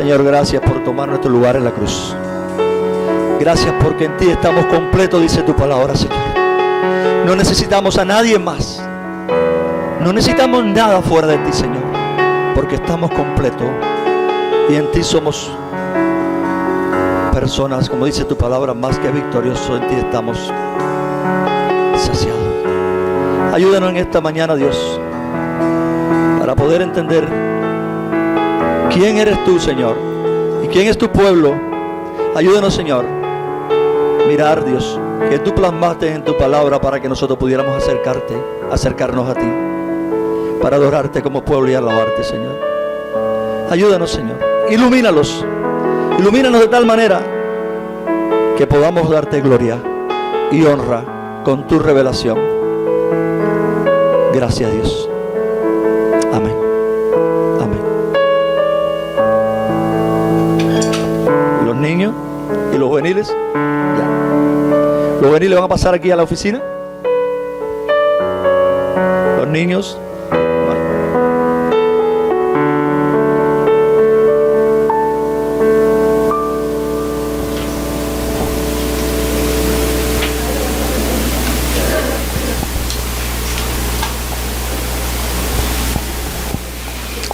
Señor, gracias por tomar nuestro lugar en la cruz. Gracias porque en ti estamos completos, dice tu palabra, Señor. No necesitamos a nadie más. No necesitamos nada fuera de ti, Señor, porque estamos completos y en ti somos personas, como dice tu palabra, más que victoriosos. En ti estamos saciados. Ayúdanos en esta mañana, Dios, para poder entender quién eres tú, Señor, y quién es tu pueblo. Ayúdanos, Señor, mirar, Dios, que tú plasmaste en tu palabra para que nosotros pudiéramos acercarnos a ti, para adorarte como pueblo y alabarte, Señor. Ayúdanos, Señor, ilumínanos de tal manera que podamos darte gloria y honra con tu revelación. Gracias, Dios. Amén. Amén. Los niños y los juveniles, ya. Los juveniles van a pasar aquí a la oficina. Los niños.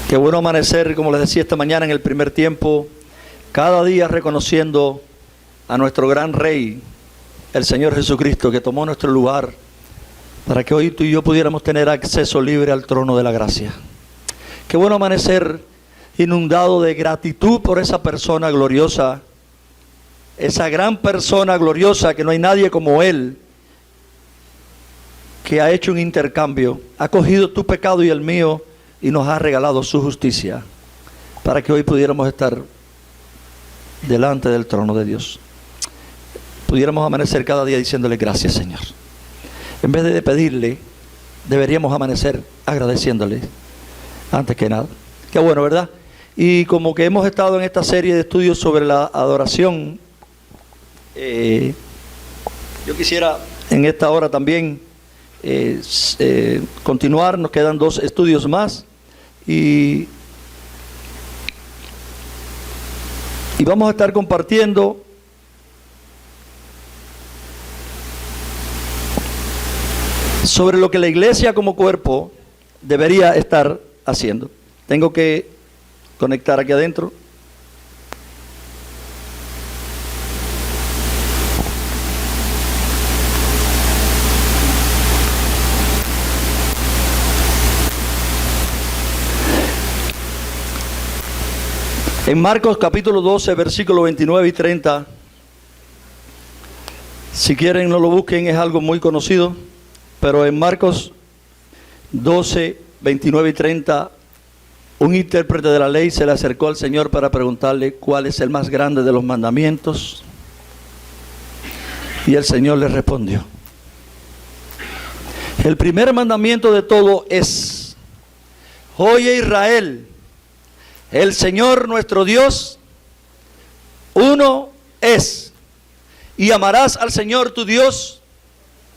Qué bueno amanecer, como les decía esta mañana en el primer tiempo, cada día reconociendo a nuestro gran Rey, el Señor Jesucristo, que tomó nuestro lugar para que hoy tú y yo pudiéramos tener acceso libre al trono de la gracia. Qué bueno amanecer inundado de gratitud por esa persona gloriosa, esa gran persona gloriosa que no hay nadie como Él, que ha hecho un intercambio, ha cogido tu pecado y el mío, y nos ha regalado su justicia para que hoy pudiéramos estar delante del trono de Dios. Pudiéramos amanecer cada día diciéndole gracias, Señor. En vez de pedirle, deberíamos amanecer agradeciéndole antes que nada. Qué bueno, ¿verdad? Y como que hemos estado en esta serie de estudios sobre la adoración, yo quisiera en esta hora también continuar. Nos quedan 2 estudios más y vamos a estar compartiendo sobre lo que la iglesia como cuerpo debería estar haciendo. Tengo que conectar aquí adentro. En Marcos capítulo 12, versículos 29 y 30, si quieren no lo busquen, es algo muy conocido, pero en Marcos 12, 29 y 30, un intérprete de la ley se le acercó al Señor para preguntarle cuál es el más grande de los mandamientos, y el Señor le respondió: el primer mandamiento de todo es: oye Israel, el Señor nuestro Dios, uno es, y amarás al Señor tu Dios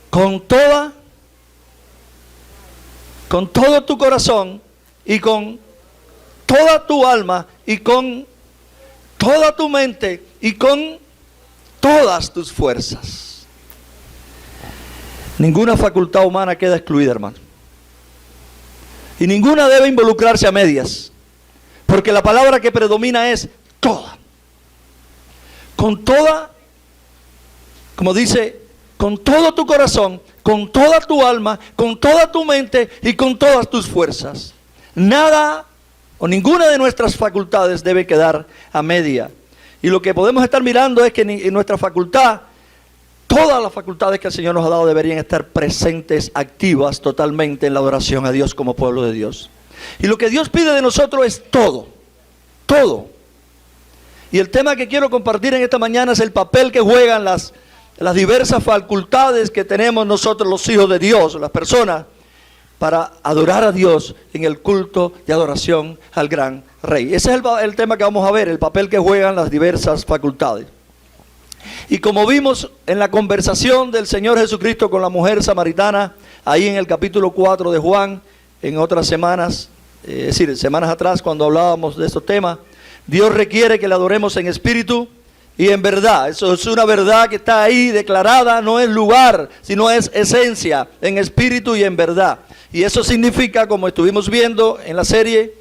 con todo tu corazón, y con toda tu alma, y con toda tu mente, y con todas tus fuerzas. Ninguna facultad humana queda excluida, hermano. Y ninguna debe involucrarse a medias. Porque la palabra que predomina es toda. Con toda, como dice, con todo tu corazón, con toda tu alma, con toda tu mente y con todas tus fuerzas. Nada o ninguna de nuestras facultades debe quedar a media. Y lo que podemos estar mirando es que en nuestra facultad, todas las facultades que el Señor nos ha dado deberían estar presentes, activas totalmente en la adoración a Dios como pueblo de Dios. Y lo que Dios pide de nosotros es todo, todo. Y el tema que quiero compartir en esta mañana es el papel que juegan las diversas facultades que tenemos nosotros los hijos de Dios, las personas, para adorar a Dios en el culto de adoración al gran Rey. Ese es el tema que vamos a ver, el papel que juegan las diversas facultades. Y como vimos en la conversación del Señor Jesucristo con la mujer samaritana, ahí en el capítulo 4 de Juan, en otras semanas, es decir, semanas atrás cuando hablábamos de estos temas, Dios requiere que le adoremos en espíritu y en verdad. Eso es una verdad que está ahí declarada, no es lugar, sino es esencia, en espíritu y en verdad. Y eso significa, como estuvimos viendo en la serie,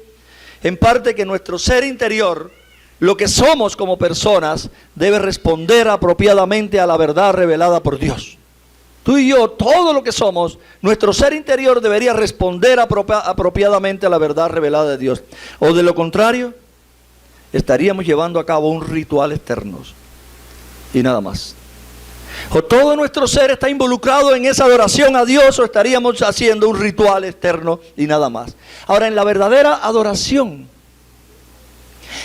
en parte que nuestro ser interior, lo que somos como personas, debe responder apropiadamente a la verdad revelada por Dios. Tú y yo, todo lo que somos, nuestro ser interior debería responder apropiadamente a la verdad revelada de Dios. O de lo contrario, estaríamos llevando a cabo un ritual externo y nada más. O todo nuestro ser está involucrado en esa adoración a Dios, o estaríamos haciendo un ritual externo y nada más. Ahora, en la verdadera adoración,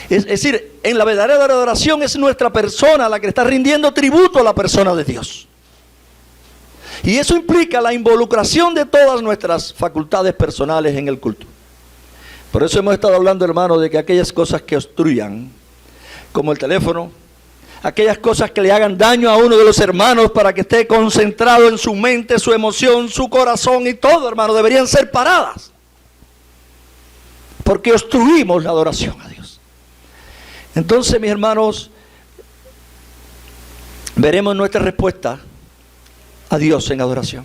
es decir, en la verdadera adoración es nuestra persona la que está rindiendo tributo a la persona de Dios. Y eso implica la involucración de todas nuestras facultades personales en el culto. Por eso hemos estado hablando, hermano, de que aquellas cosas que obstruyan, como el teléfono, aquellas cosas que le hagan daño a uno de los hermanos para que esté concentrado en su mente, su emoción, su corazón y todo, hermano, deberían ser paradas. Porque obstruimos la adoración a Dios. Entonces, mis hermanos, veremos nuestra respuesta a Dios en adoración.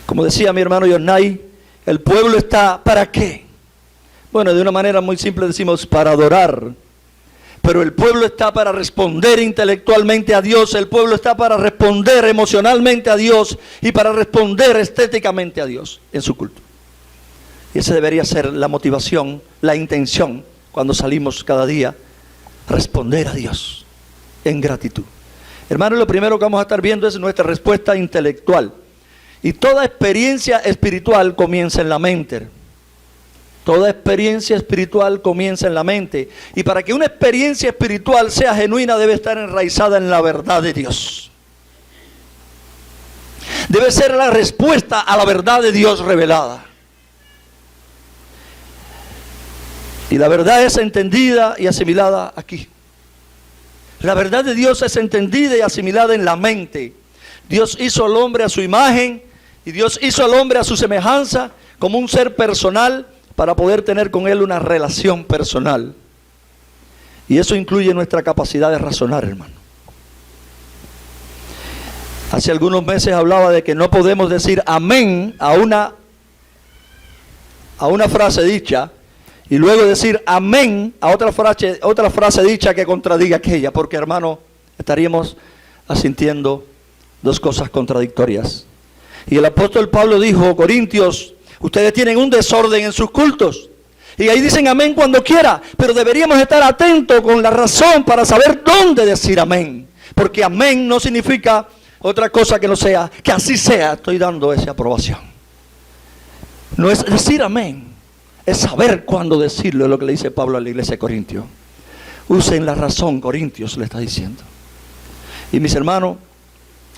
Como decía mi hermano Yosnay, el pueblo está ¿para qué? Bueno, de una manera muy simple decimos para adorar. Pero el pueblo está para responder intelectualmente a Dios, el pueblo está para responder emocionalmente a Dios y para responder estéticamente a Dios en su culto. Y esa debería ser la motivación, la intención cuando salimos cada día, responder a Dios en gratitud. Hermanos, lo primero que vamos a estar viendo es nuestra respuesta intelectual. Y toda experiencia espiritual comienza en la mente. Toda experiencia espiritual comienza en la mente. Y para que una experiencia espiritual sea genuina, debe estar enraizada en la verdad de Dios. Debe ser la respuesta a la verdad de Dios revelada. Y la verdad es entendida y asimilada aquí. La verdad de Dios es entendida y asimilada en la mente. Dios hizo al hombre a su imagen y Dios hizo al hombre a su semejanza como un ser personal para poder tener con él una relación personal. Y eso incluye nuestra capacidad de razonar, hermano. Hace algunos meses hablaba de que no podemos decir amén a una frase dicha y luego decir amén a otra frase dicha que contradiga aquella, porque, hermano, estaríamos asintiendo dos cosas contradictorias. Y el apóstol Pablo dijo: Corintios, ustedes tienen un desorden en sus cultos. Y ahí dicen amén cuando quiera, pero deberíamos estar atentos con la razón para saber dónde decir amén. Porque amén no significa otra cosa que no sea, que así sea, estoy dando esa aprobación. No es decir amén, es saber cuándo decirlo, es lo que le dice Pablo a la iglesia de Corintios. Usen la razón, Corintios, le está diciendo. Y mis hermanos,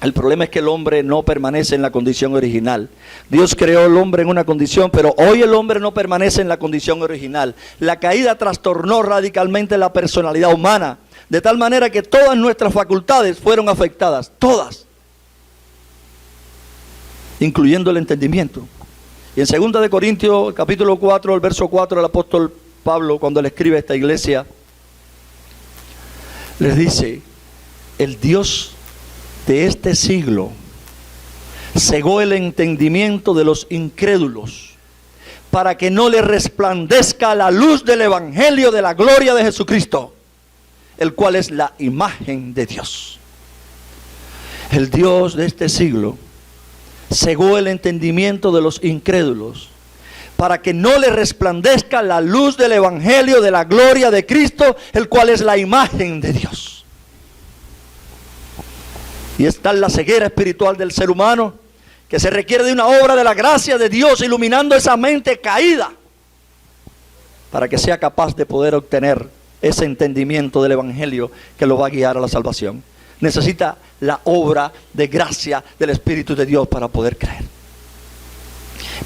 el problema es que el hombre no permanece en la condición original. Dios creó al hombre en una condición, pero hoy el hombre no permanece en la condición original. La caída trastornó radicalmente la personalidad humana, de tal manera que todas nuestras facultades fueron afectadas, todas, incluyendo el entendimiento. Y en 2 de Corintios, capítulo 4, el verso 4, el apóstol Pablo, cuando le escribe a esta iglesia, les dice: el Dios de este siglo cegó el entendimiento de los incrédulos para que no le resplandezca la luz del evangelio de la gloria de Jesucristo, el cual es la imagen de Dios. El Dios de este siglo cegó el entendimiento de los incrédulos para que no le resplandezca la luz del evangelio de la gloria de Cristo, el cual es la imagen de Dios. Y está la ceguera espiritual del ser humano, que se requiere de una obra de la gracia de Dios iluminando esa mente caída para que sea capaz de poder obtener ese entendimiento del evangelio que lo va a guiar a la salvación. Necesita la obra de gracia del Espíritu de Dios para poder creer.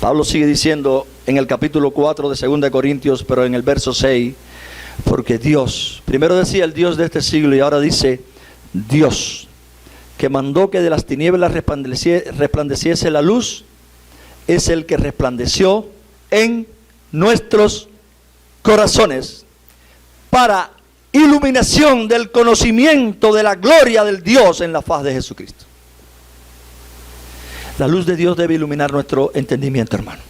Pablo sigue diciendo en el capítulo 4 de 2 de Corintios, pero en el verso 6, porque Dios, primero decía el Dios de este siglo y ahora dice Dios, que mandó que de las tinieblas resplandeciese la luz, es el que resplandeció en nuestros corazones para iluminación del conocimiento de la gloria del Dios en la faz de Jesucristo. La luz de Dios debe iluminar nuestro entendimiento, hermano,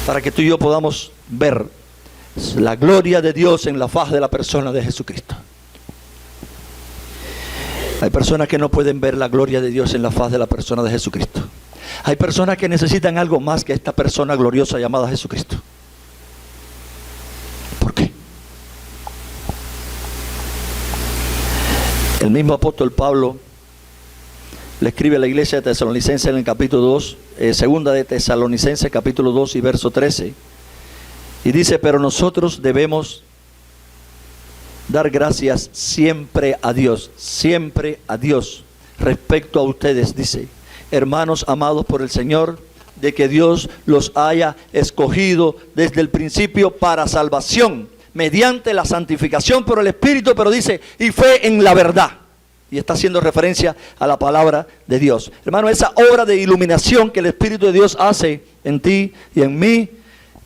para que tú y yo podamos ver la gloria de Dios en la faz de la persona de Jesucristo. Hay personas que no pueden ver la gloria de Dios en la faz de la persona de Jesucristo. Hay personas que necesitan algo más que esta persona gloriosa llamada Jesucristo. ¿Por qué? El mismo apóstol Pablo le escribe a la iglesia de Tesalonicenses en el capítulo 2, segunda de Tesalonicenses capítulo 2 y verso 13. Y dice, pero nosotros debemos dar gracias siempre a Dios respecto a ustedes, dice, hermanos amados por el Señor, de que Dios los haya escogido desde el principio para salvación, mediante la santificación por el Espíritu, pero dice, y fe en la verdad. Y está haciendo referencia a la palabra de Dios. Hermano, esa obra de iluminación que el Espíritu de Dios hace en ti y en mí,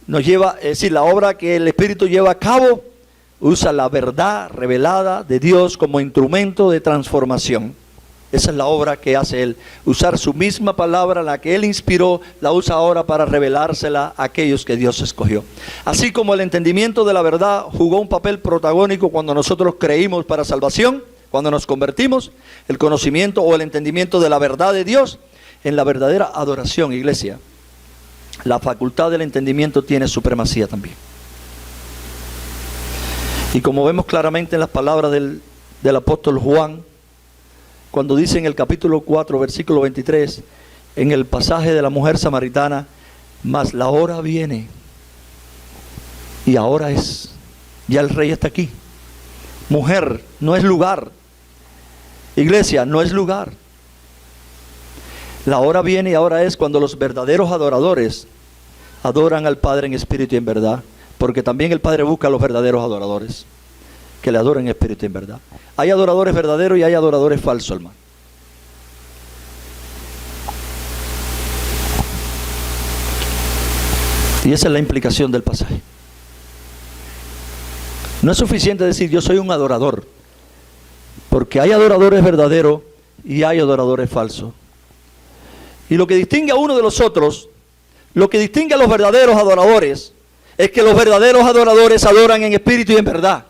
nos lleva, es decir, la obra que el Espíritu lleva a cabo, usa la verdad revelada de Dios como instrumento de transformación. Esa es la obra que hace Él. Usar su misma palabra, la que Él inspiró, la usa ahora para revelársela a aquellos que Dios escogió. Así como el entendimiento de la verdad jugó un papel protagónico cuando nosotros creímos para salvación, cuando nos convertimos, el conocimiento o el entendimiento de la verdad de Dios, en la verdadera adoración, iglesia, la facultad del entendimiento tiene supremacía también. Y como vemos claramente en las palabras del apóstol Juan, cuando dice en el capítulo 4, versículo 23, en el pasaje de la mujer samaritana, mas la hora viene, y ahora es, ya el rey está aquí. Mujer, no es lugar. Iglesia, no es lugar. La hora viene y ahora es cuando los verdaderos adoradores adoran al Padre en espíritu y en verdad, porque también el Padre busca a los verdaderos adoradores que le adoren en espíritu y en verdad. Hay adoradores verdaderos y hay adoradores falsos, hermano. Y esa es la implicación del pasaje. No es suficiente decir yo soy un adorador, porque hay adoradores verdaderos y hay adoradores falsos. Y lo que distingue a uno de los otros, lo que distingue a los verdaderos adoradores, es que los verdaderos adoradores adoran en espíritu y en verdad,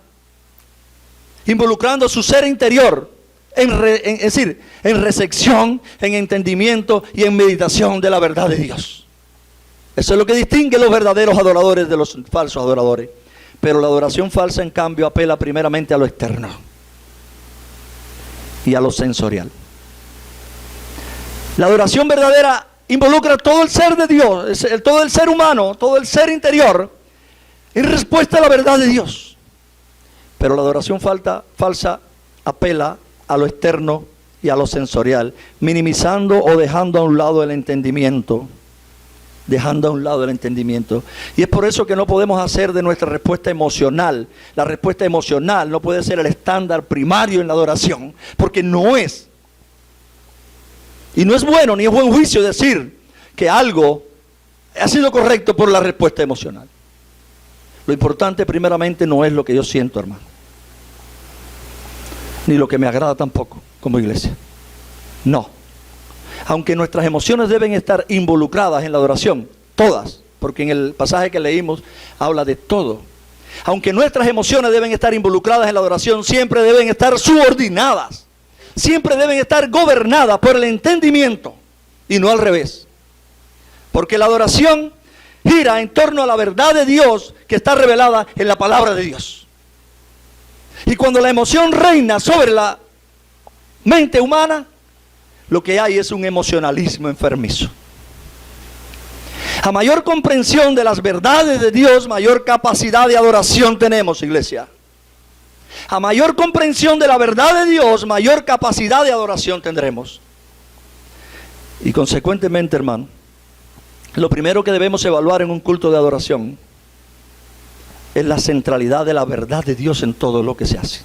involucrando su ser interior, es decir, en recepción, en entendimiento y en meditación de la verdad de Dios. Eso es lo que distingue a los verdaderos adoradores de los falsos adoradores. Pero la adoración falsa, en cambio, apela primeramente a lo externo y a lo sensorial. La adoración verdadera involucra todo el ser de Dios, todo el ser humano, todo el ser interior, en respuesta a la verdad de Dios. Pero la adoración falsa apela a lo externo y a lo sensorial, minimizando o dejando a un lado el entendimiento. Dejando a un lado el entendimiento. Y es por eso que no podemos hacer de nuestra respuesta emocional. La respuesta emocional no puede ser el estándar primario en la adoración, porque no es. Y no es bueno ni es buen juicio decir que algo ha sido correcto por la respuesta emocional. Lo importante primeramente no es lo que yo siento, hermano, ni lo que me agrada tampoco como iglesia. No. Aunque nuestras emociones deben estar involucradas en la adoración, todas, porque en el pasaje que leímos habla de todo. Aunque nuestras emociones deben estar involucradas en la adoración, siempre deben estar subordinadas, siempre deben estar gobernadas por el entendimiento y no al revés. Porque la adoración gira en torno a la verdad de Dios que está revelada en la palabra de Dios. Y cuando la emoción reina sobre la mente humana, lo que hay es un emocionalismo enfermizo. A mayor comprensión de las verdades de Dios, mayor capacidad de adoración tenemos, iglesia. A mayor comprensión de la verdad de Dios, mayor capacidad de adoración tendremos. Y consecuentemente, hermano, lo primero que debemos evaluar en un culto de adoración es la centralidad de la verdad de Dios en todo lo que se hace.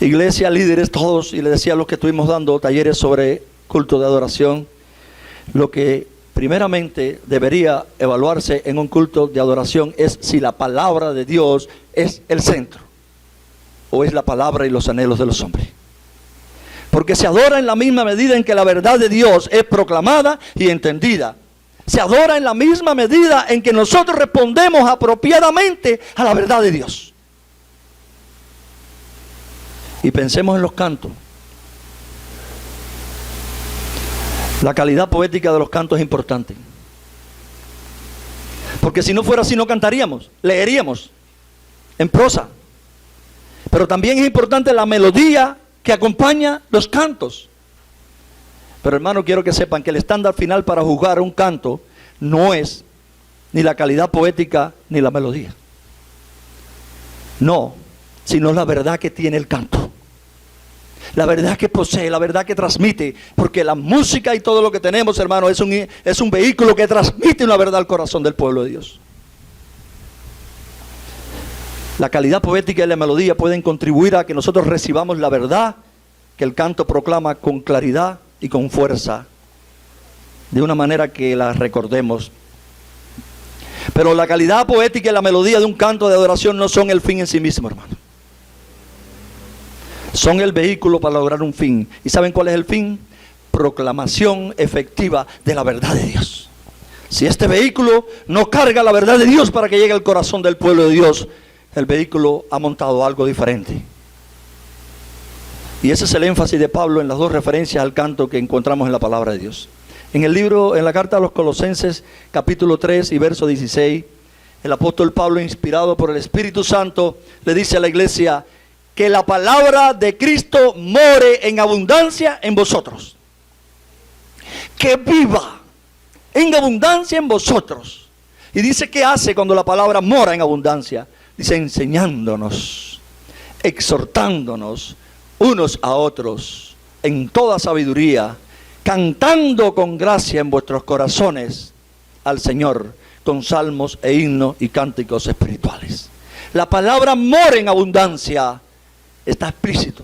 Iglesia, líderes, todos, y les decía a los que estuvimos dando talleres sobre culto de adoración, lo que primeramente debería evaluarse en un culto de adoración es si la palabra de Dios es el centro o es la palabra y los anhelos de los hombres. Porque se adora en la misma medida en que la verdad de Dios es proclamada y entendida. Se adora en la misma medida en que nosotros respondemos apropiadamente a la verdad de Dios. Y pensemos en los cantos. La calidad poética de los cantos es importante. Porque si no fuera así no cantaríamos, leeríamos en prosa. Pero también es importante la melodía que acompaña los cantos. Pero hermano, quiero que sepan que el estándar final para juzgar un canto no es ni la calidad poética ni la melodía. No, sino la verdad que tiene el canto. La verdad que posee, la verdad que transmite. Porque la música y todo lo que tenemos, hermano, es un vehículo que transmite una verdad al corazón del pueblo de Dios. La calidad poética y la melodía pueden contribuir a que nosotros recibamos la verdad que el canto proclama con claridad y con fuerza, de una manera que la recordemos. Pero la calidad poética y la melodía de un canto de adoración no son el fin en sí mismo, hermano. Son el vehículo para lograr un fin. ¿Y saben cuál es el fin? Proclamación efectiva de la verdad de Dios. Si este vehículo no carga la verdad de Dios para que llegue al corazón del pueblo de Dios, el vehículo ha montado algo diferente. Y ese es el énfasis de Pablo en las dos referencias al canto que encontramos en la palabra de Dios. En la carta a los Colosenses, capítulo 3 y verso 16, el apóstol Pablo, inspirado por el Espíritu Santo, le dice a la iglesia: que la palabra de Cristo more en abundancia en vosotros. Que viva en abundancia en vosotros. Y dice, ¿qué hace cuando la palabra mora en abundancia? Dice, enseñándonos, exhortándonos unos a otros en toda sabiduría, cantando con gracia en vuestros corazones al Señor, con salmos e himnos y cánticos espirituales. La palabra mora en abundancia. Está explícito.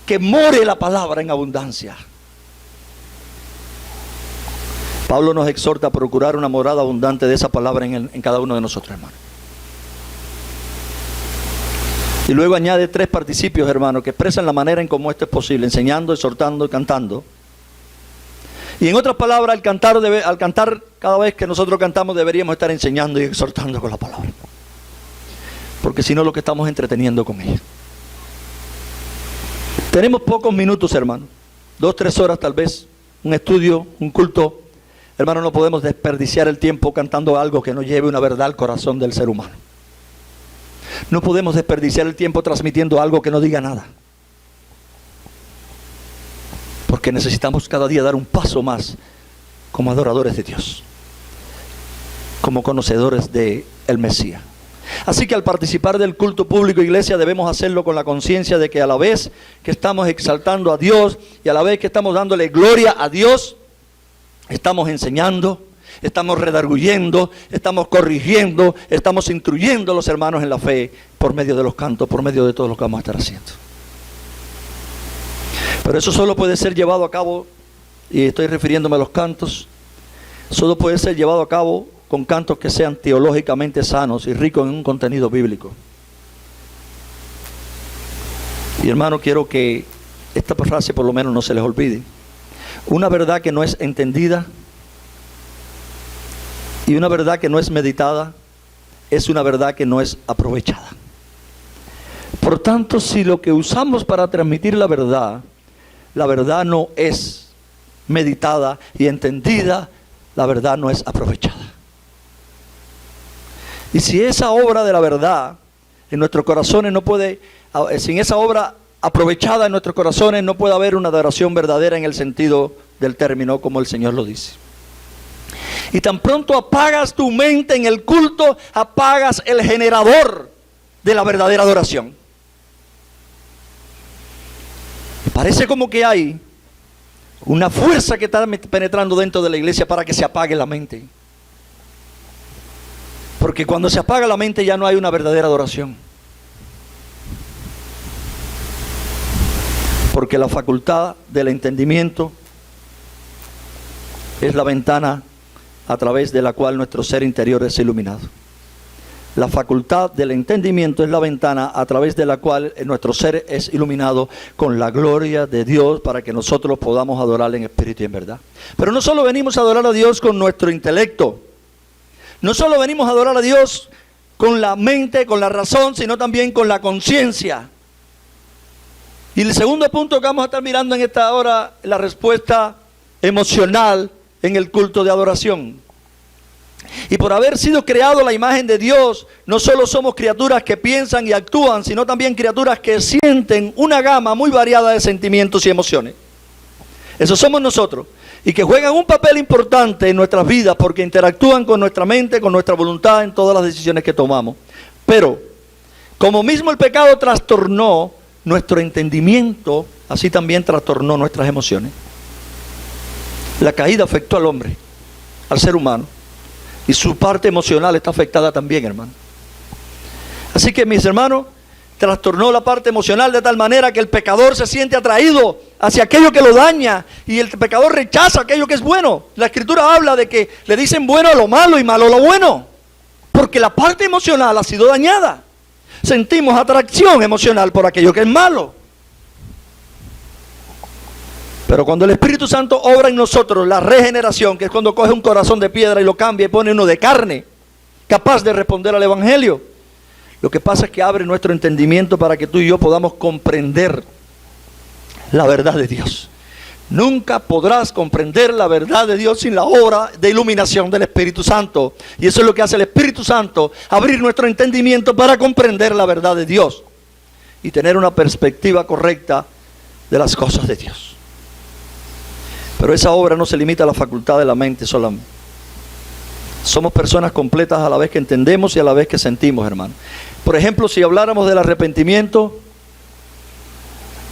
Que more la palabra en abundancia. Pablo nos exhorta a procurar una morada abundante de esa palabra en cada uno de nosotros, hermano. Y luego añade 3 participios, hermano, que expresan la manera en cómo esto es posible: enseñando, exhortando y cantando. Y en otras palabras, al cantar, cada vez que nosotros cantamos deberíamos estar enseñando y exhortando con la palabra. Porque si no, lo que estamos entreteniendo con ella. Tenemos pocos minutos, hermano. 2, 3 horas tal vez. Un estudio, un culto. Hermano, no podemos desperdiciar el tiempo cantando algo que no lleve una verdad al corazón del ser humano. No podemos desperdiciar el tiempo transmitiendo algo que no diga nada. Porque necesitamos cada día dar un paso más como adoradores de Dios, como conocedores del Mesías. Así que al participar del culto público, iglesia, debemos hacerlo con la conciencia de que a la vez que estamos exaltando a Dios y a la vez que estamos dándole gloria a Dios, estamos enseñando, estamos redarguyendo, estamos corrigiendo, estamos instruyendo a los hermanos en la fe por medio de los cantos, por medio de todo lo que vamos a estar haciendo. Pero eso solo puede ser llevado a cabo, y estoy refiriéndome a los cantos, solo puede ser llevado a cabo con cantos que sean teológicamente sanos y ricos en un contenido bíblico. Y hermano, quiero que esta frase por lo menos no se les olvide. Una verdad que no es entendida y una verdad que no es meditada es una verdad que no es aprovechada. Por tanto, si lo que usamos para transmitir la verdad no es meditada y entendida, la verdad no es aprovechada. Y si esa obra de la verdad en nuestros corazones no puede, sin esa obra aprovechada en nuestros corazones, no puede haber una adoración verdadera en el sentido del término, como el Señor lo dice. Y tan pronto apagas tu mente en el culto, apagas el generador de la verdadera adoración. Parece como que hay una fuerza que está penetrando dentro de la iglesia para que se apague la mente. Porque cuando se apaga la mente ya no hay una verdadera adoración. Porque la facultad del entendimiento es la ventana a través de la cual nuestro ser interior es iluminado. La facultad del entendimiento es la ventana a través de la cual nuestro ser es iluminado con la gloria de Dios para que nosotros podamos adorarle en espíritu y en verdad. Pero no solo venimos a adorar a Dios con nuestro intelecto, no solo venimos a adorar a Dios con la mente, con la razón, sino también con la conciencia. Y el segundo punto que vamos a estar mirando en esta hora es la respuesta emocional en el culto de adoración. Y por haber sido creado a la imagen de Dios, no solo somos criaturas que piensan y actúan, sino también criaturas que sienten una gama muy variada de sentimientos y emociones. Eso somos nosotros. Y que juegan un papel importante en nuestras vidas porque interactúan con nuestra mente, con nuestra voluntad en todas las decisiones que tomamos. Pero, como mismo el pecado trastornó nuestro entendimiento, así también trastornó nuestras emociones. La caída afectó al hombre, al ser humano. Y su parte emocional está afectada también, hermano. Así que, mis hermanos, trastornó la parte emocional de tal manera que el pecador se siente atraído hacia aquello que lo daña y el pecador rechaza aquello que es bueno. La Escritura habla de que le dicen bueno a lo malo y malo a lo bueno, porque la parte emocional ha sido dañada. Sentimos atracción emocional por aquello que es malo. Pero cuando el Espíritu Santo obra en nosotros la regeneración, que es cuando coge un corazón de piedra y lo cambia y pone uno de carne, capaz de responder al Evangelio, lo que pasa es que abre nuestro entendimiento para que tú y yo podamos comprender la verdad de Dios. Nunca podrás comprender la verdad de Dios sin la obra de iluminación del Espíritu Santo. Y eso es lo que hace el Espíritu Santo, abrir nuestro entendimiento para comprender la verdad de Dios y tener una perspectiva correcta de las cosas de Dios. Pero esa obra no se limita a la facultad de la mente solamente. Somos personas completas a la vez que entendemos y a la vez que sentimos, hermano. Por ejemplo, si habláramos del arrepentimiento,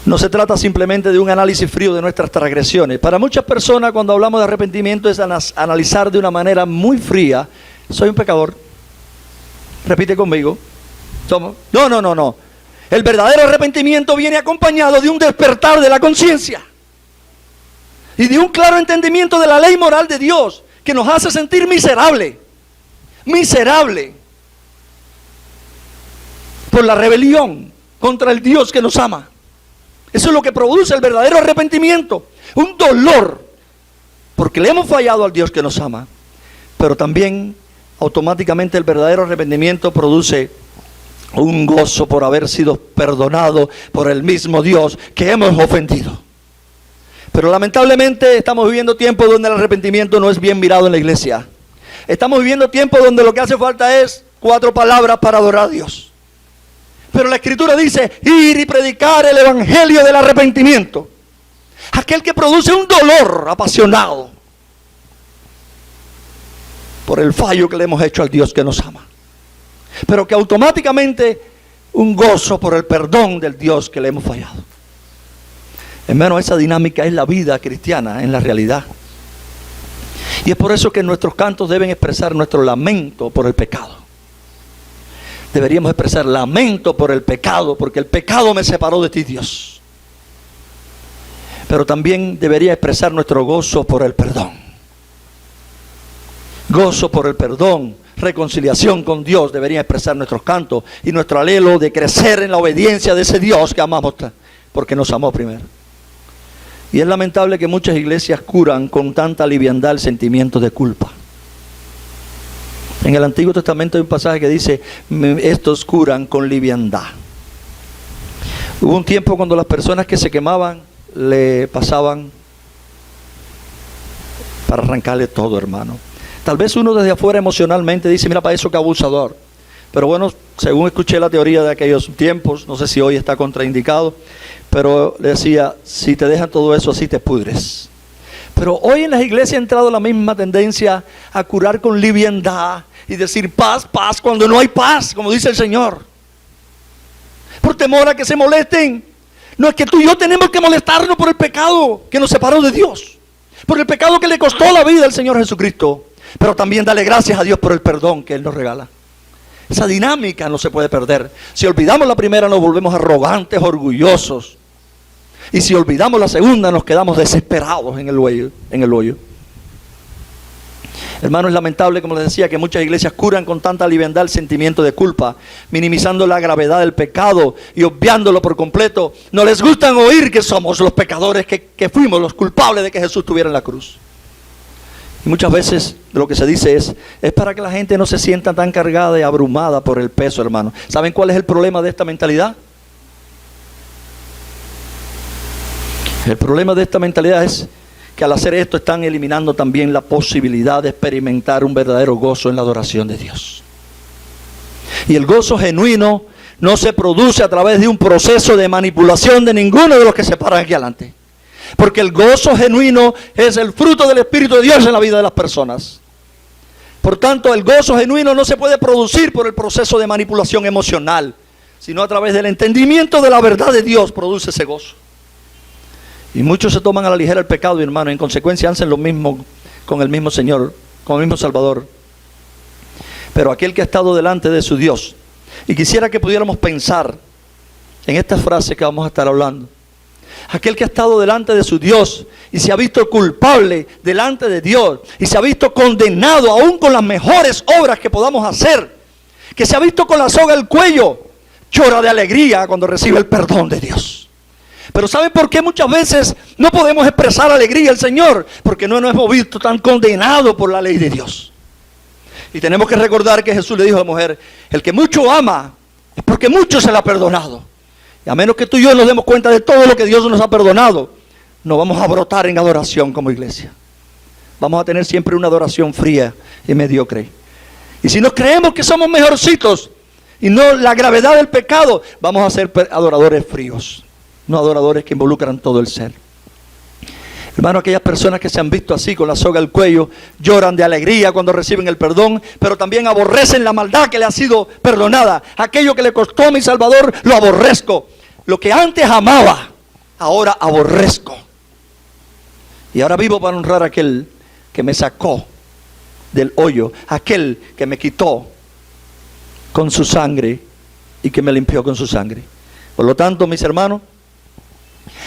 no se trata simplemente de un análisis frío de nuestras transgresiones. Para muchas personas, cuando hablamos de arrepentimiento, es analizar de una manera muy fría: soy un pecador. Repite conmigo. No. El verdadero arrepentimiento viene acompañado de un despertar de la conciencia y de un claro entendimiento de la ley moral de Dios, que nos hace sentir miserable por la rebelión contra el Dios que nos ama. Eso es lo que produce el verdadero arrepentimiento, un dolor porque le hemos fallado al Dios que nos ama. Pero también automáticamente el verdadero arrepentimiento produce un gozo por haber sido perdonado por el mismo Dios que hemos ofendido. Pero lamentablemente estamos viviendo tiempos donde el arrepentimiento no es bien mirado en la iglesia. Estamos viviendo tiempos donde lo que hace falta es 4 palabras para adorar a Dios. Pero la Escritura dice: ir y predicar el evangelio del arrepentimiento. Aquel que produce un dolor apasionado por el fallo que le hemos hecho al Dios que nos ama. Pero que automáticamente un gozo por el perdón del Dios que le hemos fallado. Hermano, esa dinámica es la vida cristiana en la realidad. Y es por eso que nuestros cantos deben expresar nuestro lamento por el pecado. Deberíamos expresar lamento por el pecado, porque el pecado me separó de ti, Dios. Pero también debería expresar nuestro gozo por el perdón. Gozo por el perdón, reconciliación con Dios debería expresar nuestros cantos y nuestro anhelo de crecer en la obediencia de ese Dios que amamos porque nos amó primero. Y es lamentable que muchas iglesias curan con tanta liviandad el sentimiento de culpa. En el Antiguo Testamento hay un pasaje que dice: estos curan con liviandad. Hubo un tiempo cuando las personas que se quemaban le pasaban para arrancarle todo, hermano. Tal vez uno desde afuera emocionalmente dice: mira, para eso que abusador. Pero bueno, según escuché la teoría de aquellos tiempos, no sé si hoy está contraindicado, pero le decía: si te dejan todo eso así, te pudres. Pero hoy en las iglesias ha entrado la misma tendencia a curar con liviandad y decir paz, paz, cuando no hay paz, como dice el Señor. Por temor a que se molesten. No, es que tú y yo tenemos que molestarnos por el pecado que nos separó de Dios, por el pecado que le costó la vida al Señor Jesucristo. Pero también dale gracias a Dios por el perdón que Él nos regala. Esa dinámica no se puede perder. Si olvidamos la primera, nos volvemos arrogantes, orgullosos. Y si olvidamos la segunda, nos quedamos desesperados en el hoyo. Hermano, es lamentable, como les decía, que muchas iglesias curan con tanta liviandad el sentimiento de culpa, minimizando la gravedad del pecado y obviándolo por completo. No les gustan oír que somos los pecadores, que fuimos los culpables de que Jesús estuviera en la cruz. Y muchas veces lo que se dice es para que la gente no se sienta tan cargada y abrumada por el peso, hermano. ¿Saben cuál es el problema de esta mentalidad? El problema de esta mentalidad es que al hacer esto están eliminando también la posibilidad de experimentar un verdadero gozo en la adoración de Dios. Y el gozo genuino no se produce a través de un proceso de manipulación de ninguno de los que se paran aquí adelante. Porque el gozo genuino es el fruto del Espíritu de Dios en la vida de las personas. Por tanto, el gozo genuino no se puede producir por el proceso de manipulación emocional, sino a través del entendimiento de la verdad de Dios produce ese gozo. Y muchos se toman a la ligera el pecado, hermano, y en consecuencia hacen lo mismo con el mismo Señor, con el mismo Salvador. Pero aquel que ha estado delante de su Dios, y quisiera que pudiéramos pensar en esta frase que vamos a estar hablando. Aquel que ha estado delante de su Dios y se ha visto culpable delante de Dios y se ha visto condenado aún con las mejores obras que podamos hacer, que se ha visto con la soga al cuello, llora de alegría cuando recibe el perdón de Dios. Pero ¿saben por qué muchas veces no podemos expresar alegría al Señor? Porque no nos hemos visto tan condenados por la ley de Dios. Y tenemos que recordar que Jesús le dijo a la mujer, el que mucho ama es porque mucho se le ha perdonado. Y a menos que tú y yo nos demos cuenta de todo lo que Dios nos ha perdonado, no vamos a brotar en adoración como iglesia. Vamos a tener siempre una adoración fría y mediocre. Y si nos creemos que somos mejorcitos y no la gravedad del pecado, vamos a ser adoradores fríos. No adoradores que involucran todo el ser. Hermano, aquellas personas que se han visto así con la soga al cuello, lloran de alegría cuando reciben el perdón, pero también aborrecen la maldad que le ha sido perdonada. Aquello que le costó a mi Salvador, lo aborrezco. Lo que antes amaba, ahora aborrezco. Y ahora vivo para honrar a aquel que me sacó del hoyo, aquel que me quitó con su sangre y que me limpió con su sangre. Por lo tanto, mis hermanos,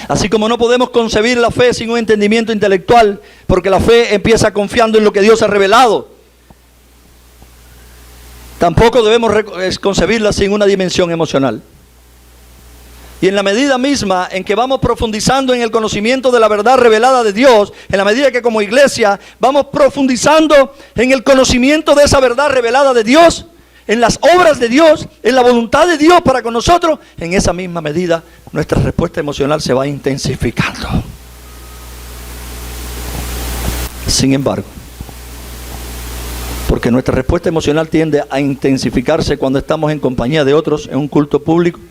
así como no podemos concebir la fe sin un entendimiento intelectual, porque la fe empieza confiando en lo que Dios ha revelado, tampoco debemos concebirla sin una dimensión emocional. Y en la medida misma en que vamos profundizando en el conocimiento de la verdad revelada de Dios, en la medida que como iglesia vamos profundizando en el conocimiento de esa verdad revelada de Dios, en las obras de Dios, en la voluntad de Dios para con nosotros, en esa misma medida nuestra respuesta emocional se va intensificando. Sin embargo, porque nuestra respuesta emocional tiende a intensificarse cuando estamos en compañía de otros en un culto público,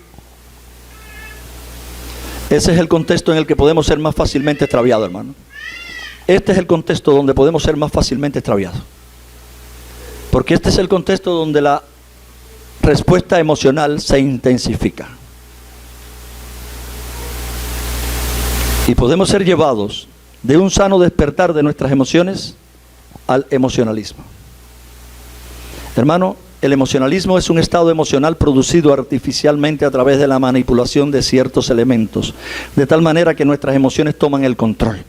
ese es el contexto en el que podemos ser más fácilmente extraviados, hermano. Este es el contexto donde podemos ser más fácilmente extraviados. Porque este es el contexto donde la respuesta emocional se intensifica. Y podemos ser llevados de un sano despertar de nuestras emociones al emocionalismo. Hermano, el emocionalismo es un estado emocional producido artificialmente a través de la manipulación de ciertos elementos, de tal manera que nuestras emociones toman el control.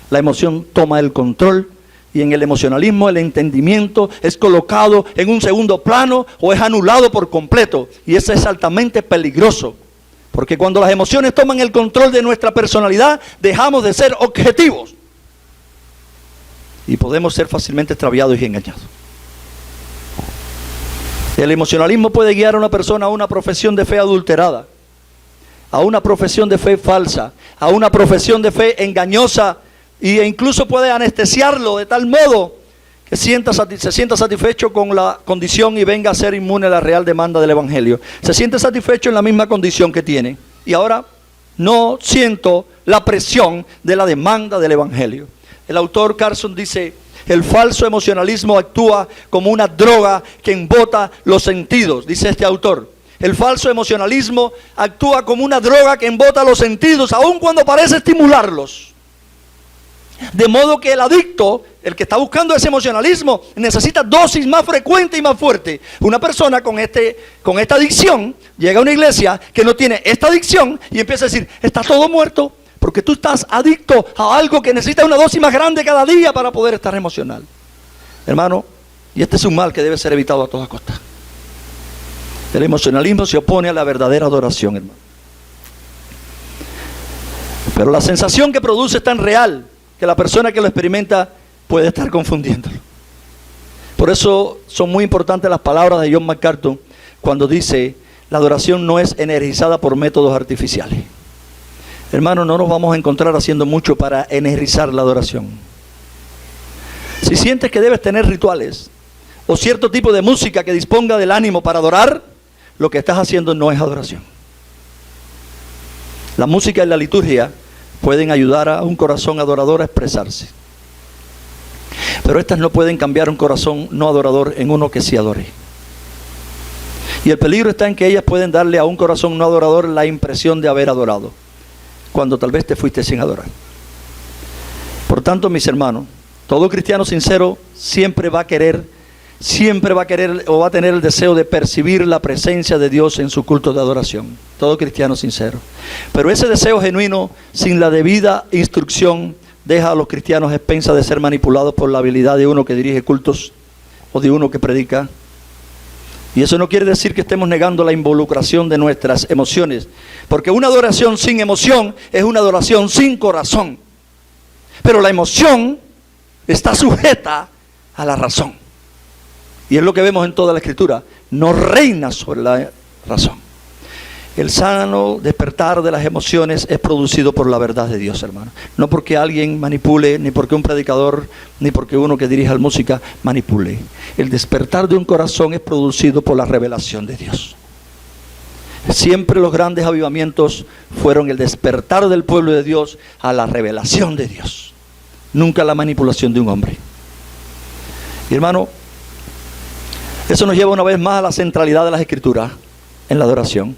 La emoción toma el control y en el emocionalismo el entendimiento es colocado en un segundo plano o es anulado por completo. Y eso es altamente peligroso, porque cuando las emociones toman el control de nuestra personalidad, dejamos de ser objetivos y podemos ser fácilmente extraviados y engañados. El emocionalismo puede guiar a una persona a una profesión de fe adulterada, a una profesión de fe falsa, a una profesión de fe engañosa, e incluso puede anestesiarlo de tal modo que se sienta satisfecho con la condición y venga a ser inmune a la real demanda del Evangelio. Se siente satisfecho en la misma condición que tiene y ahora no siento la presión de la demanda del Evangelio. El autor Carson dice: el falso emocionalismo actúa como una droga que embota los sentidos, dice este autor. El falso emocionalismo actúa como una droga que embota los sentidos, aun cuando parece estimularlos. De modo que el adicto, el que está buscando ese emocionalismo, necesita dosis más frecuente y más fuerte. Una persona con esta adicción llega a una iglesia que no tiene esta adicción y empieza a decir: está todo muerto. Porque tú estás adicto a algo que necesita una dosis más grande cada día para poder estar emocional. Hermano, y este es un mal que debe ser evitado a toda costa. El emocionalismo se opone a la verdadera adoración, hermano. Pero la sensación que produce es tan real que la persona que lo experimenta puede estar confundiéndolo. Por eso son muy importantes las palabras de John MacArthur cuando dice: la adoración no es energizada por métodos artificiales. Hermano, no nos vamos a encontrar haciendo mucho para energizar la adoración. Si sientes que debes tener rituales o cierto tipo de música que disponga del ánimo para adorar, lo que estás haciendo no es adoración. La música y la liturgia pueden ayudar a un corazón adorador a expresarse, pero estas no pueden cambiar un corazón no adorador en uno que sí adore. Y el peligro está en que ellas pueden darle a un corazón no adorador la impresión de haber adorado, cuando tal vez te fuiste sin adorar. Por tanto, mis hermanos, todo cristiano sincero siempre va a querer o va a tener el deseo de percibir la presencia de Dios en su culto de adoración. Todo cristiano sincero. Pero ese deseo genuino, sin la debida instrucción, deja a los cristianos a expensas de ser manipulados por la habilidad de uno que dirige cultos o de uno que predica. Y eso no quiere decir que estemos negando la involucración de nuestras emociones, porque una adoración sin emoción es una adoración sin corazón. Pero la emoción está sujeta a la razón. Y es lo que vemos en toda la Escritura. No reina sobre la razón. El sano despertar de las emociones es producido por la verdad de Dios, hermano. No porque alguien manipule, ni porque un predicador, ni porque uno que dirija la música manipule. El despertar de un corazón es producido por la revelación de Dios. Siempre los grandes avivamientos fueron el despertar del pueblo de Dios a la revelación de Dios. Nunca la manipulación de un hombre. Y hermano, eso nos lleva una vez más a la centralidad de las Escrituras en la adoración.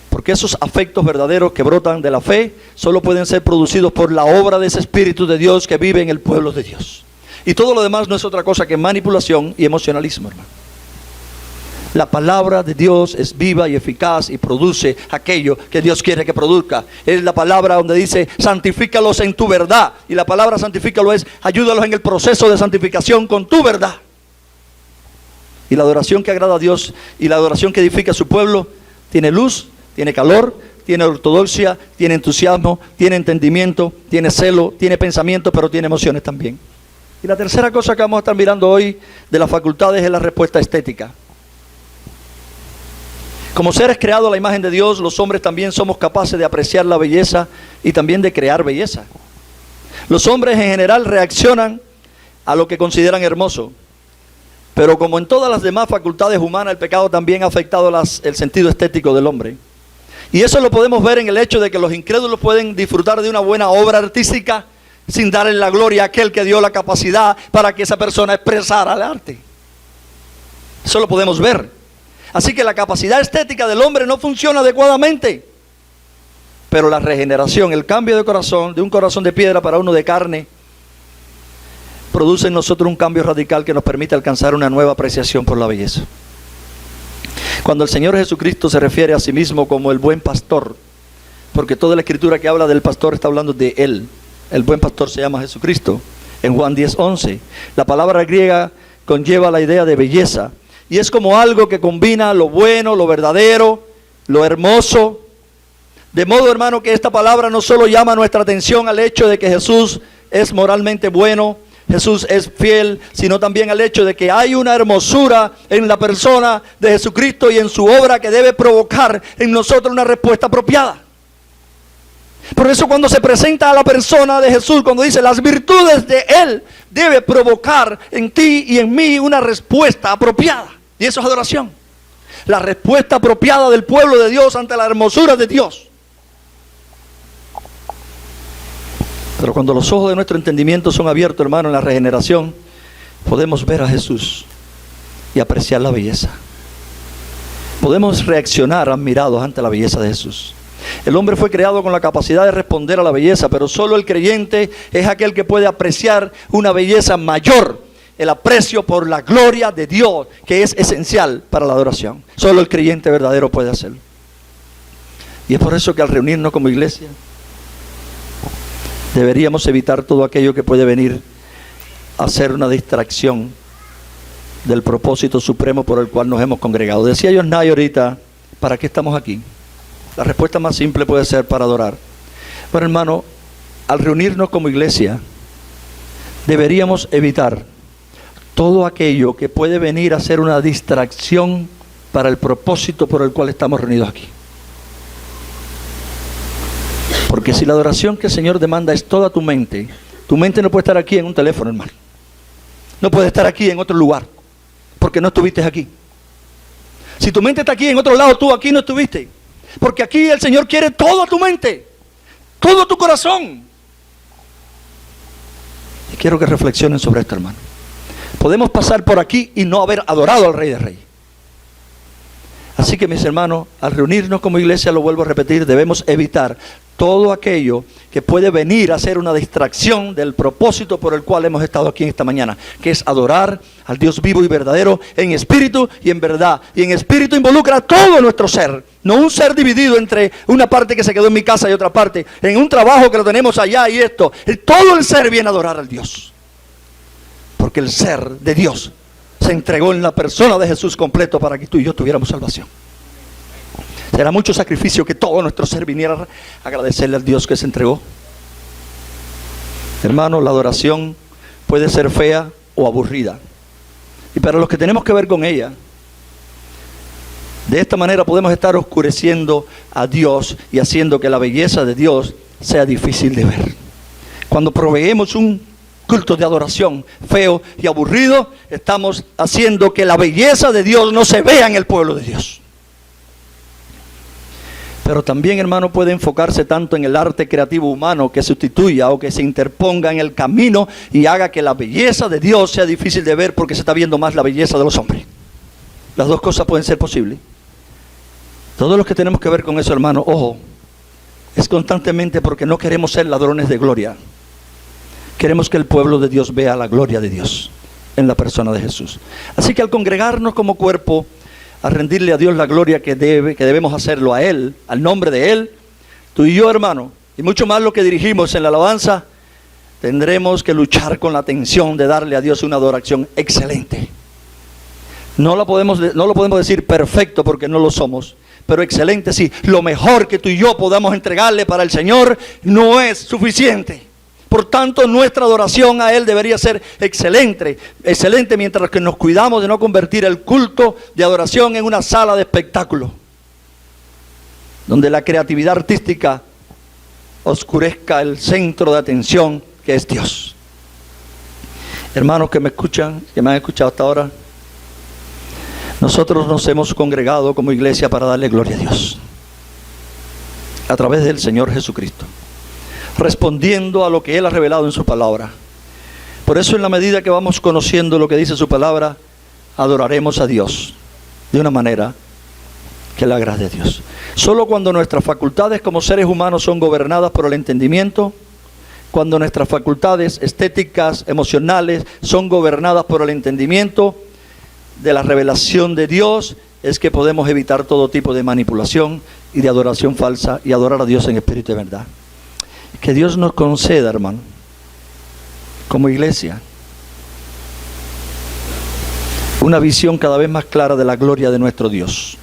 Porque esos afectos verdaderos que brotan de la fe solo pueden ser producidos por la obra de ese Espíritu de Dios que vive en el pueblo de Dios. Y todo lo demás no es otra cosa que manipulación y emocionalismo, hermano. La palabra de Dios es viva y eficaz y produce aquello que Dios quiere que produzca. Es la palabra donde dice: santifícalos en tu verdad. Y la palabra santifícalo es: ayúdalos en el proceso de santificación con tu verdad. Y la adoración que agrada a Dios y la adoración que edifica a su pueblo tiene luz, tiene calor, tiene ortodoxia, tiene entusiasmo, tiene entendimiento, tiene celo, tiene pensamiento, pero tiene emociones también. Y la tercera cosa que vamos a estar mirando hoy de las facultades es la respuesta estética. Como seres creados a la imagen de Dios, los hombres también somos capaces de apreciar la belleza y también de crear belleza. Los hombres en general reaccionan a lo que consideran hermoso. Pero como en todas las demás facultades humanas, el pecado también ha afectado el sentido estético del hombre. Y eso lo podemos ver en el hecho de que los incrédulos pueden disfrutar de una buena obra artística sin darle la gloria a aquel que dio la capacidad para que esa persona expresara el arte. Eso lo podemos ver. Así que la capacidad estética del hombre no funciona adecuadamente. Pero la regeneración, el cambio de corazón, de un corazón de piedra para uno de carne, produce en nosotros un cambio radical que nos permite alcanzar una nueva apreciación por la belleza. Cuando el Señor Jesucristo se refiere a sí mismo como el buen pastor, porque toda la Escritura que habla del pastor está hablando de Él. El buen pastor se llama Jesucristo. En Juan 10:11, la palabra griega conlleva la idea de belleza. Y es como algo que combina lo bueno, lo verdadero, lo hermoso. De modo, hermano, que esta palabra no solo llama nuestra atención al hecho de que Jesús es moralmente bueno, Jesús es fiel, sino también al hecho de que hay una hermosura en la persona de Jesucristo y en su obra que debe provocar en nosotros una respuesta apropiada. Por eso cuando se presenta a la persona de Jesús, cuando dice las virtudes de Él, debe provocar en ti y en mí una respuesta apropiada. Y eso es adoración. La respuesta apropiada del pueblo de Dios ante la hermosura de Dios. Pero cuando los ojos de nuestro entendimiento son abiertos, hermano, en la regeneración, podemos ver a Jesús y apreciar la belleza. Podemos reaccionar admirados ante la belleza de Jesús. El hombre fue creado con la capacidad de responder a la belleza, pero solo el creyente es aquel que puede apreciar una belleza mayor, el aprecio por la gloria de Dios, que es esencial para la adoración. Solo el creyente verdadero puede hacerlo. Y es por eso que al reunirnos como iglesia, deberíamos evitar todo aquello que puede venir a ser una distracción del propósito supremo por el cual nos hemos congregado. Decía Yosnay ahorita, ¿para qué estamos aquí? La respuesta más simple puede ser para adorar. Bueno, hermano, al reunirnos como iglesia, deberíamos evitar todo aquello que puede venir a ser una distracción para el propósito por el cual estamos reunidos aquí. Porque si la adoración que el Señor demanda es toda tu mente no puede estar aquí en un teléfono, hermano. No puede estar aquí en otro lugar, porque no estuviste aquí. Si tu mente está aquí en otro lado, tú aquí no estuviste. Porque aquí el Señor quiere toda tu mente, todo tu corazón. Y quiero que reflexionen sobre esto, hermano. Podemos pasar por aquí y no haber adorado al Rey de Reyes. Así que, mis hermanos, al reunirnos como iglesia, lo vuelvo a repetir, debemos evitar todo aquello que puede venir a ser una distracción del propósito por el cual hemos estado aquí en esta mañana, que es adorar al Dios vivo y verdadero en espíritu y en verdad. Y en espíritu involucra todo nuestro ser, no un ser dividido entre una parte que se quedó en mi casa y otra parte, en un trabajo que lo tenemos allá y esto. Todo el ser viene a adorar al Dios, porque el ser de Dios se entregó en la persona de Jesús completo para que tú y yo tuviéramos salvación. Será mucho sacrificio que todo nuestro ser viniera a agradecerle al Dios que se entregó. Hermano, la adoración puede ser fea o aburrida. Y para los que tenemos que ver con ella, de esta manera podemos estar oscureciendo a Dios y haciendo que la belleza de Dios sea difícil de ver. Cuando proveemos un culto de adoración feo y aburrido, estamos haciendo que la belleza de Dios no se vea en el pueblo de Dios. Pero también, hermano, puede enfocarse tanto en el arte creativo humano que sustituya o que se interponga en el camino y haga que la belleza de Dios sea difícil de ver porque se está viendo más la belleza de los hombres. Las dos cosas pueden ser posibles. Todos los que tenemos que ver con eso, hermano, ojo, es constantemente porque no queremos ser ladrones de gloria. Queremos que el pueblo de Dios vea la gloria de Dios en la persona de Jesús. Así que al congregarnos como cuerpo, a rendirle a Dios la gloria que debemos hacerlo a Él, al nombre de Él, tú y yo, hermano, y mucho más lo que dirigimos en la alabanza, tendremos que luchar con la tensión de darle a Dios una adoración excelente. No lo podemos decir perfecto porque no lo somos, pero excelente sí. Lo mejor que tú y yo podamos entregarle para el Señor no es suficiente. Por tanto, nuestra adoración a Él debería ser excelente, mientras que nos cuidamos de no convertir el culto de adoración en una sala de espectáculo, donde la creatividad artística oscurezca el centro de atención que es Dios. Hermanos que me escuchan, que me han escuchado hasta ahora, nosotros nos hemos congregado como iglesia para darle gloria a Dios, a través del Señor Jesucristo, respondiendo a lo que Él ha revelado en su palabra. Por eso, en la medida que vamos conociendo lo que dice su palabra, adoraremos a Dios de una manera que le agrade a Dios. Solo cuando nuestras facultades como seres humanos son gobernadas por el entendimiento, cuando nuestras facultades estéticas, emocionales, son gobernadas por el entendimiento de la revelación de Dios, es que podemos evitar todo tipo de manipulación y de adoración falsa y adorar a Dios en espíritu y verdad. Que Dios nos conceda, hermano, como iglesia, una visión cada vez más clara de la gloria de nuestro Dios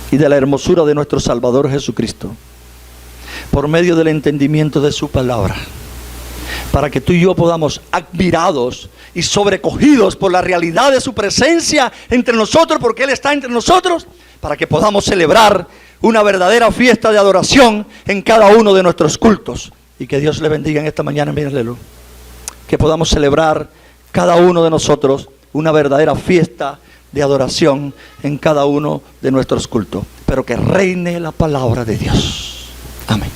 y de la hermosura de nuestro Salvador Jesucristo, por medio del entendimiento de su palabra, para que tú y yo podamos, admirados y sobrecogidos por la realidad de su presencia entre nosotros, porque Él está entre nosotros, para que podamos celebrar una verdadera fiesta de adoración en cada uno de nuestros cultos. Y que Dios le bendiga en esta mañana, mírenlo. Que podamos celebrar cada uno de nosotros una verdadera fiesta de adoración en cada uno de nuestros cultos. Pero que reine la palabra de Dios. Amén.